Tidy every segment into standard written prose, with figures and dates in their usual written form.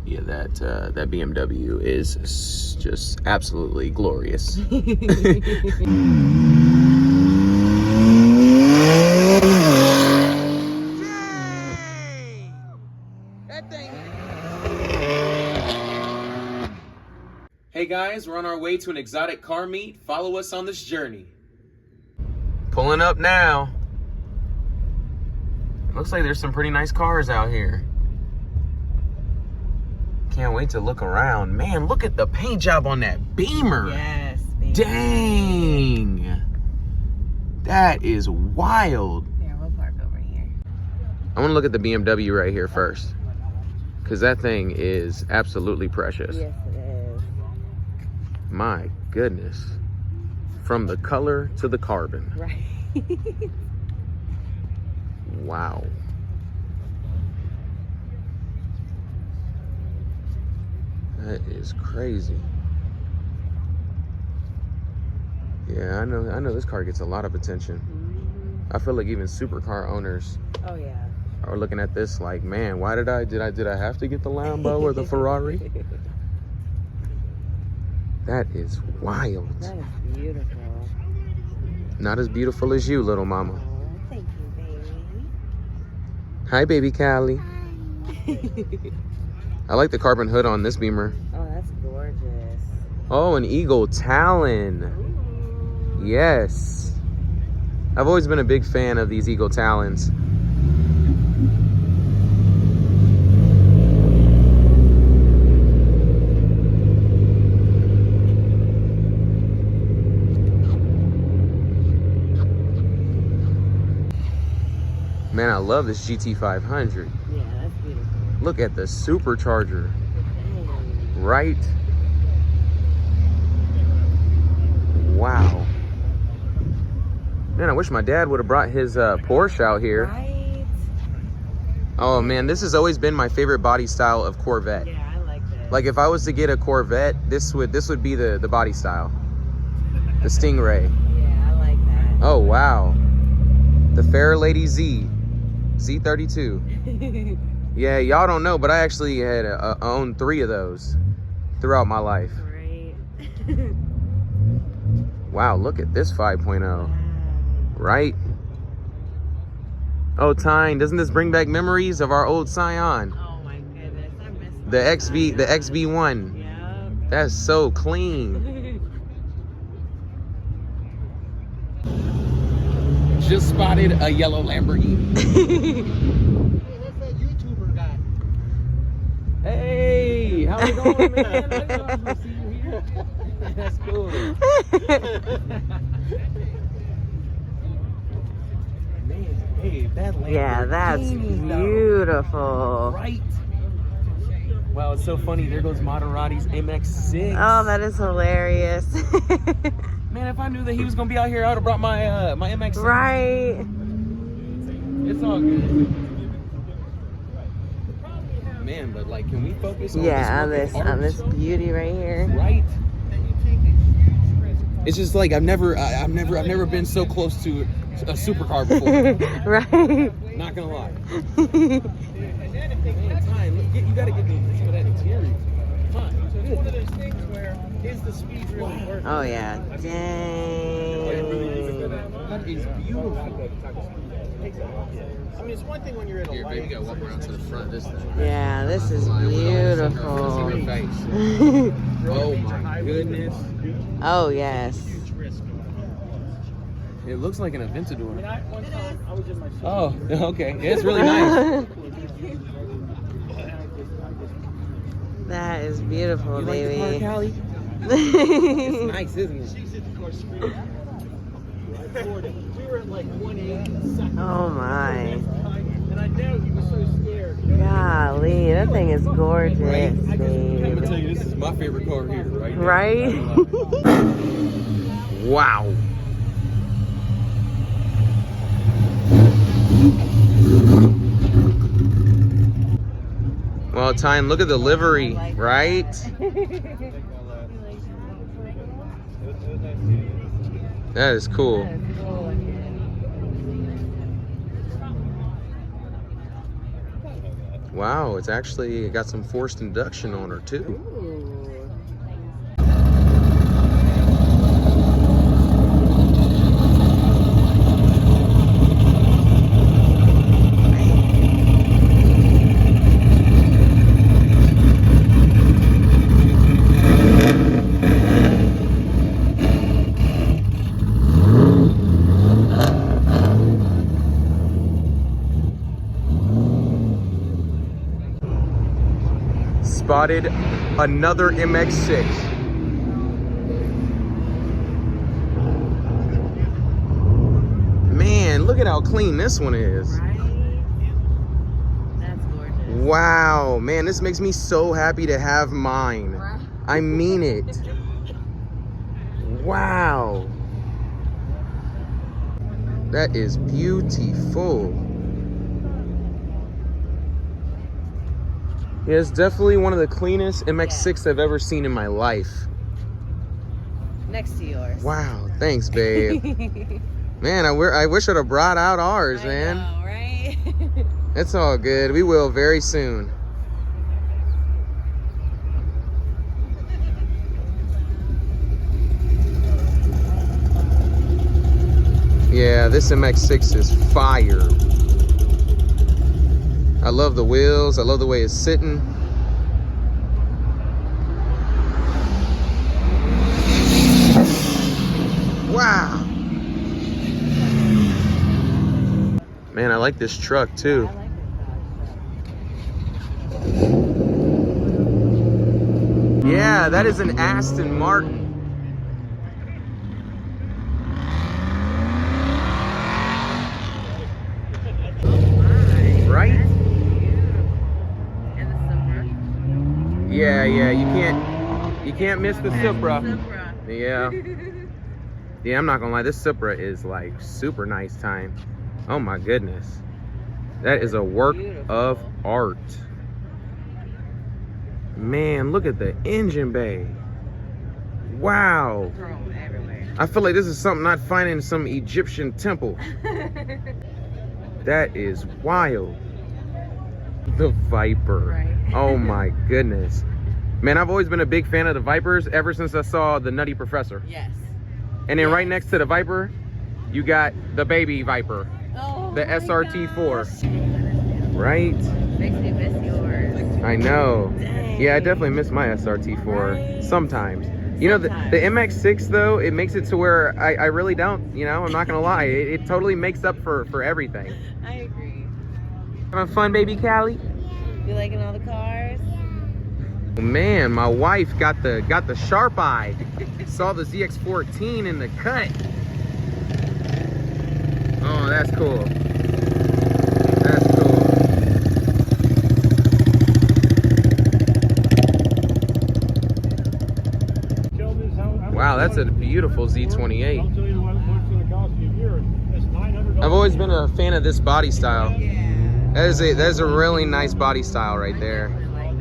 Yeah, that BMW is just absolutely glorious. Hey guys, we're on our way to an exotic car meet. Follow us on this journey. Pulling up now. Looks like there's some pretty nice cars out here. Can't wait to look around. Man, look at the paint job on that Beamer. Yes, baby. Dang. That is wild. Here, we'll park over here. I want to look at the BMW right here first, because that thing is absolutely precious. Yes, it is. My goodness. From the color to the carbon. Right. Wow. That is crazy. Yeah, I know this car gets a lot of attention. I feel like even supercar owners Oh yeah. are looking at this like, man, why did I have to get the Lambo or the Ferrari? That is wild. That is beautiful. Not as beautiful as you, little mama. Oh, thank you, baby. Hi, baby Callie. I like the carbon hood on this Beamer. Oh, that's gorgeous. Oh, an Eagle Talon. Yes. I've always been a big fan of these Eagle Talons. Man, I love this GT500. Yeah, that's beautiful. Look at the supercharger. Dang. Right? Wow. Man, I wish my dad would have brought his Porsche out here. Right? Oh man, this has always been my favorite body style of Corvette. Yeah, I like that. Like if I was to get a Corvette, this would be the body style. The Stingray. Yeah, I like that. Oh wow. The Fair Lady Z32. Yeah, y'all don't know, but I actually had owned 3 of those throughout my life. Right. Wow, look at this 5.0. Right? Oh, Tyne, doesn't this bring back memories of our old Scion? Oh my goodness, I miss The XV1. Yeah. That's so clean. Just spotted a yellow Lamborghini. Hey, that's that YouTuber guy. Hey, how you going, man? I love to see you here. That's cool. Man, hey, that Lamborghini. Yeah, that's beautiful. Right? Wow, it's so funny. There goes Maserati's MX-6. Oh, that is hilarious. Man, if I knew that he was gonna be out here, I would have brought my my MX-6. Right. It's all good. Man, but like, can we focus on this beauty right here. Right. It's just like I've never been so close to a supercar before. Right. Not gonna lie. Man, Tyne, you gotta get me some of that interior. Come on. It's one of those things where is the speed really worth it? Oh yeah. Dang. That is beautiful. I mean, it's one thing when you're at a Here, light. baby, gotta walk around to the front this time. Yeah, this is beautiful. Oh my goodness. Oh yes. Huge risk. It looks like an Aventador. One time, I was in my Oh, okay. Yeah, it's really nice. That is beautiful, You baby. like the car, Callie? It's nice, isn't it? She's at the course speed. We were at like 180 seconds. Oh my. And I know he was so scared. Golly, that thing is gorgeous, I'm gonna babe. tell you, this is my favorite car here, right? Now. Right? Wow. Well, Tyne, look at the livery, right? That is cool. Wow, it's actually got some forced induction on her too. Ooh. Spotted another MX-6. Man, look at how clean this one is. Right? That's gorgeous. Wow, man, this makes me so happy to have mine. Right. I mean it. Wow. That is beautiful. Yeah, it's definitely one of the cleanest MX-6 I've ever seen in my life. Next to yours. Wow, thanks, babe. Man, I wish I'd have brought out ours, man. I know, right? It's all good. We will very soon. Yeah, this MX-6 is fire. I love the wheels. I love the way it's sitting. Wow. Man, I like this truck too. I like this. Yeah, that is an Aston Martin. Right? And the Supra. Yeah, you can't miss the Supra. Supra. Yeah. Yeah, I'm not gonna lie, this Supra is like super nice time. Oh my goodness. That is a work of art. Man, look at the engine bay. Wow. Chrome everywhere. I feel like this is something I'd find in some Egyptian temple. That is wild. The Viper. Right. Oh my goodness. Man, I've always been a big fan of the Vipers ever since I saw the Nutty Professor. Yes. And then right next to the Viper, you got the baby Viper. Oh, The my SRT4. gosh. Right? Makes me miss yours. I know. Dang. Yeah, I definitely miss my SRT4 Right. sometimes. You know, the MX-6 though, it makes it to where I really don't, you know, I'm not gonna lie. It totally makes up for everything. I agree. Having fun, baby Callie? You liking all the cars? Man, my wife got the sharp eye. Saw the ZX14 in the cut. Oh, that's cool. That's cool. Wow, that's a beautiful Z28. I'll tell you what it's going to cost you a year. It's $900. I've always been a fan of this body style. Yeah. That is a really nice body style right there. I like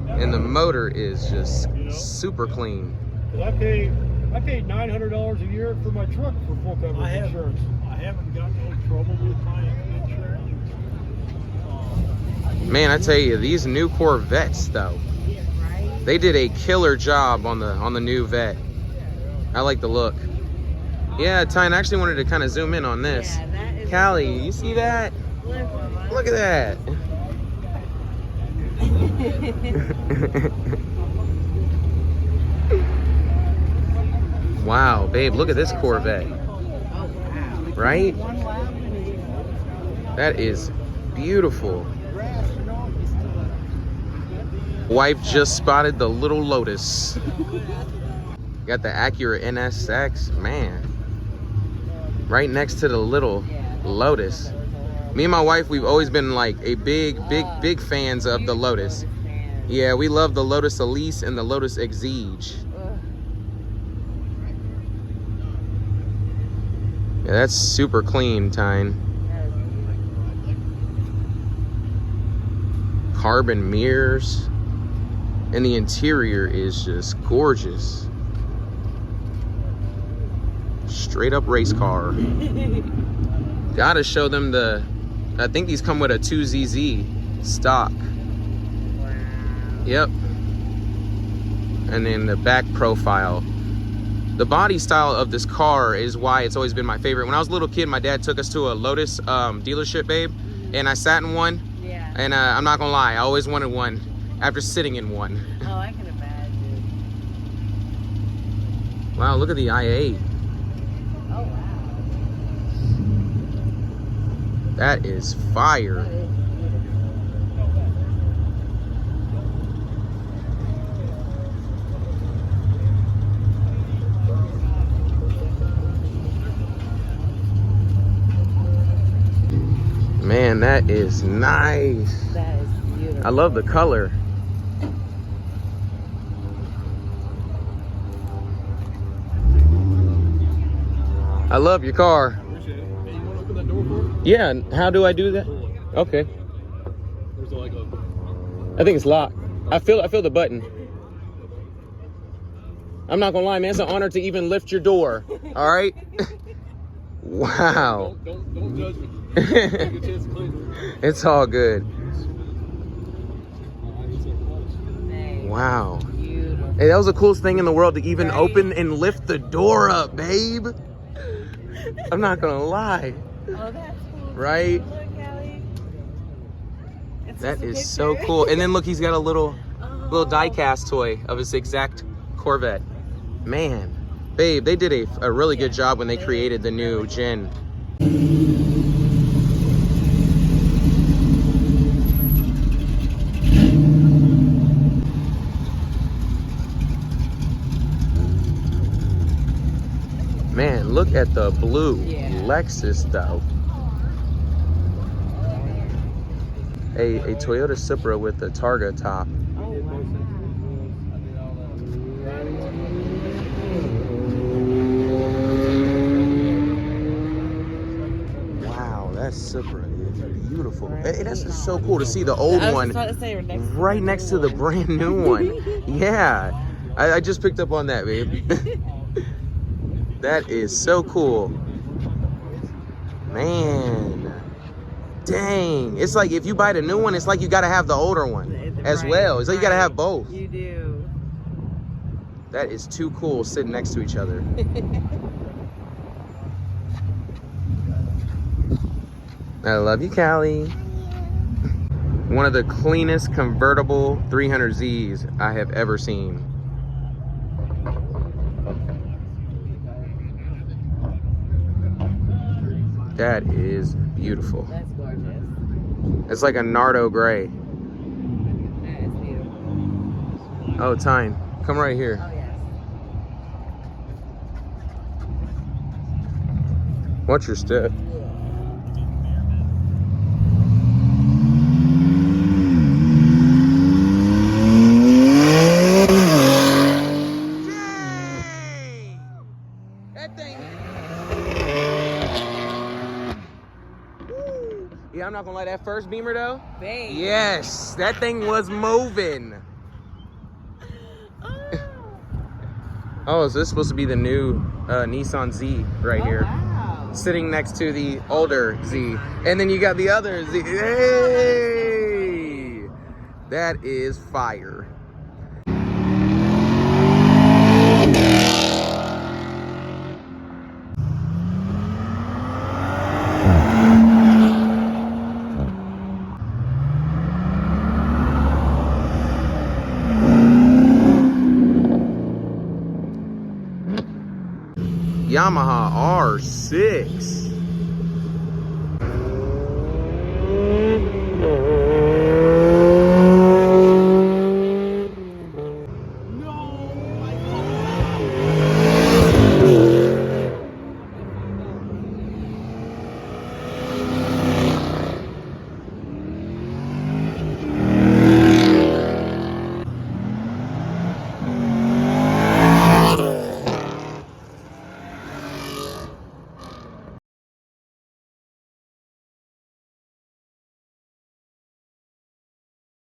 that. And the motor is just super clean. I paid $900 a year for my truck for full coverage insurance. I haven't got no trouble with my insurance. Man, I tell you, these new Corvettes though, Right? they did a killer job on the new Vet. I like the look. Yeah, Tyne, I actually wanted to kind of zoom in on this. Yeah, that is Callie, you see that? Look at that. Wow, babe, look at this Corvette. Right? That is beautiful. Wife just spotted the little Lotus. Got the Acura NSX, man. Right next to the little Lotus. Me and my wife, we've always been like a big fans of the Lotus. Yeah, we love the Lotus Elise and the Lotus Exige. Yeah, that's super clean, Tyne. Carbon mirrors. And the interior is just gorgeous. Straight up race car. Gotta show them I think these come with a 2ZZ stock. Yep. And then the back profile. The body style of this car is why it's always been my favorite. When I was a little kid, my dad took us to a Lotus dealership, babe, and I sat in one. Yeah. And I'm not gonna lie, I always wanted one after sitting in one. Oh, I can imagine. Wow, look at the i8. Oh, wow. That is fire. That is beautiful. Man, that is nice. That is beautiful. I love the color. I love your car. Appreciate it. Hey, you want to open that door for me? Yeah, how do I do that? Okay. There's like a... I think it's locked. I feel the button. I'm not gonna lie, man. It's an honor to even lift your door. All right. Wow. Don't judge me. Take a chance to clean it. It's all good. Nice. Wow. Beautiful. Hey, that was the coolest thing in the world to even Right? open and lift the door up, babe. I'm not gonna lie. Oh, that's cool. Right? Look, Callie. It's That just a is so picture. cool. And then look, he's got a little Oh. die-cast toy of his exact Corvette. Man, babe, they did a really good job when they created the new gen. Man, look at the blue Yeah. Lexus though. A Toyota Supra with a Targa top. Oh, wow. Wow, that Supra is beautiful. Hey, that's just so cool to see the old I was one just about to say, right next to the brand new one. Yeah, I just picked up on that, babe. That is so cool. Man, dang. It's like if you buy the new one, it's like you gotta have the older one as Right, well. It's like you gotta right. have both. You do. That is too cool sitting next to each other. I love you, Callie. One of the cleanest convertible 300Zs I have ever seen. That is beautiful. That's gorgeous. It's like a Nardo gray. That is beautiful. Oh, Tyne, come right here. Oh, yes. Watch your step. That thing. Woo. Yeah, I'm not gonna lie, that first Beamer though. Babe. Yes, that thing was moving. Oh. Oh, so this is supposed to be the new Nissan Z right here. Wow. Sitting next to the older Z. And then you got the other Z. Hey! That is fire. Yamaha R6.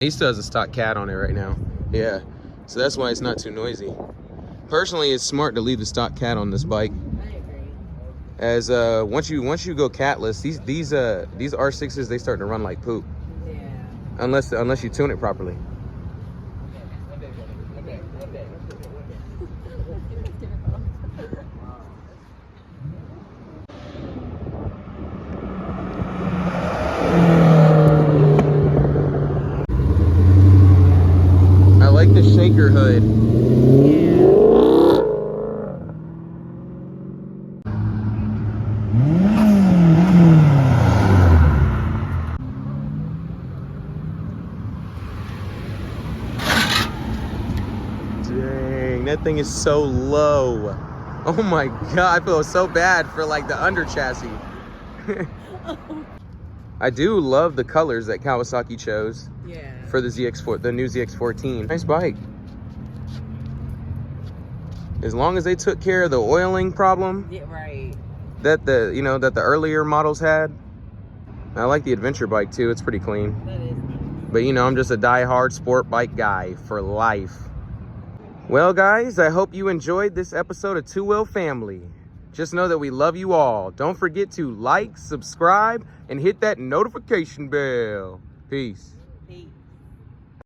He still has a stock cat on it right now. Yeah, so that's why it's not too noisy. Personally, it's smart to leave the stock cat on this bike. I agree. As once you go catless, these R6s, they start to run like poop. Yeah. Unless you tune it properly. like the shaker hood. Dang, that thing is so low. Oh my God, I feel so bad for like the under chassis. I do love the colors that Kawasaki chose for the ZX4, the new ZX14. Nice bike. As long as they took care of the oiling problem that the earlier models had. I like the adventure bike too. It's pretty clean. That is nice. But you know, I'm just a die-hard sport bike guy for life. Well, guys, I hope you enjoyed this episode of Two Wheel Family. Just know that we love you all. Don't forget to like, subscribe, and hit that notification bell. Peace. Peace.